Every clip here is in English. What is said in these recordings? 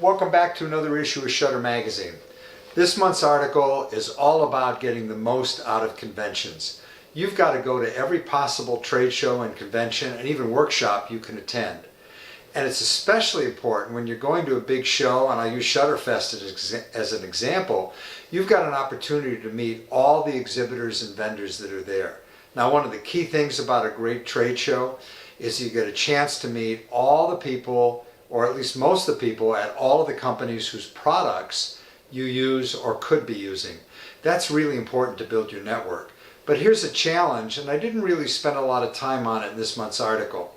Welcome back to another issue of Shutter Magazine. This month's article is all about getting the most out of conventions. You've got to go to every possible trade show and convention and even workshop you can attend. And it's especially important when you're going to a big show, and I use Shutterfest as an example. You've got an opportunity to meet all the exhibitors and vendors that are there. Now, one of the key things about a great trade show is you get a chance to meet all the people, or at least most of the people, at all of the companies whose products you use or could be using. That's really important to build your network. But here's a challenge, and I didn't really spend a lot of time on it in this month's article.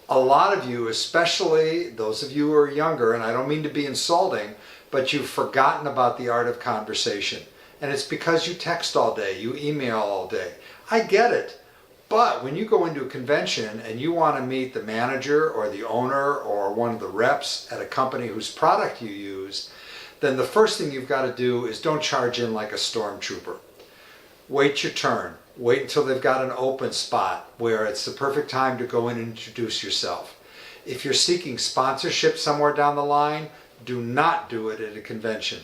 A lot of you, especially those of you who are younger, and I don't mean to be insulting, but you've forgotten about the art of conversation. And it's because you text all day, you email all day. I get it. But when you go into a convention and you want to meet the manager or the owner or one of the reps at a company whose product you use, then the first thing you've got to do is don't charge in like a stormtrooper. Wait your turn. Wait until they've got an open spot where it's the perfect time to go in and introduce yourself. If you're seeking sponsorship somewhere down the line, do not do it at a convention.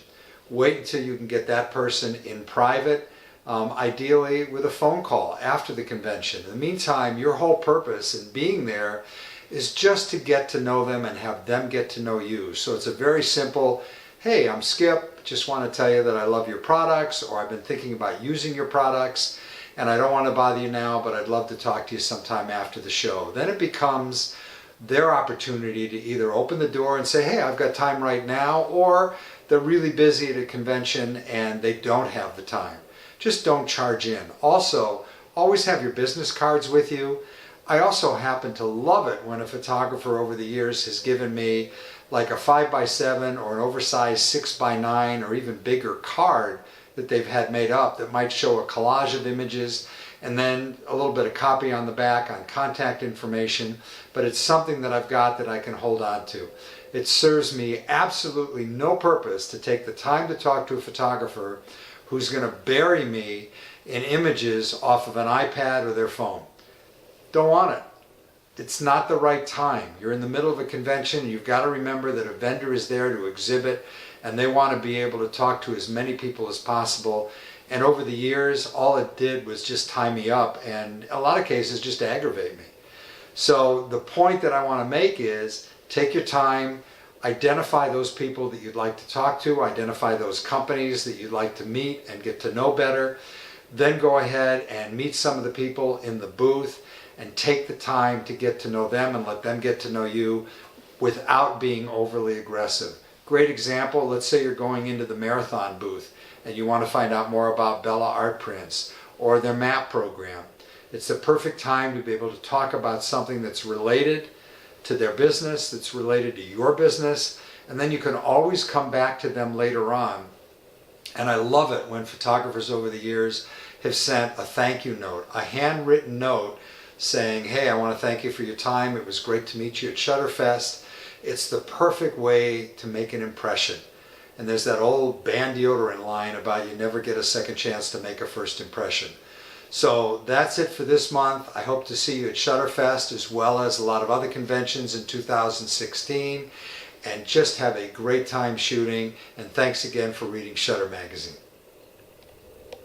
Wait until you can get that person in private, ideally with a phone call after the convention. In the meantime, your whole purpose in being there is just to get to know them and have them get to know you. So it's a very simple, hey, I'm Skip, just want to tell you that I love your products, or I've been thinking about using your products, and I don't want to bother you now, but I'd love to talk to you sometime after the show. Then it becomes their opportunity to either open the door and say, hey, I've got time right now, or they're really busy at a convention and they don't have the time. Just don't charge in. Also, always have your business cards with you. I also happen to love it when a photographer over the years has given me like a 5x7 or an oversized 6x9 or even bigger card that they've had made up that might show a collage of images and then a little bit of copy on the back on contact information, but it's something that I've got that I can hold on to. It serves me absolutely no purpose to take the time to talk to a photographer who's going to bury me in images off of an iPad or their phone. Don't want it. It's not the right time. You're in the middle of a convention. You've got to remember that a vendor is there to exhibit, and they want to be able to talk to as many people as possible. And over the years, all it did was just tie me up, and in a lot of cases just aggravate me. So the point that I want to make is take your time, identify those people that you'd like to talk to, identify those companies that you'd like to meet and get to know better, then go ahead and meet some of the people in the booth and take the time to get to know them and let them get to know you without being overly aggressive. Great example, let's say you're going into the marathon booth and you want to find out more about Bella Art Prints or their map program. It's the perfect time to be able to talk about something that's related to their business, that's related to your business, and then you can always come back to them later on. And I love it when photographers over the years have sent a thank you note, a handwritten note saying, hey, I want to thank you for your time. It was great to meet you at Shutterfest. It's the perfect way to make an impression. And there's that old band deodorant line about you never get a second chance to make a first impression. So that's it for this month. I hope to see you at Shutterfest as well as a lot of other conventions in 2016. And just have a great time shooting. And thanks again for reading Shutter Magazine.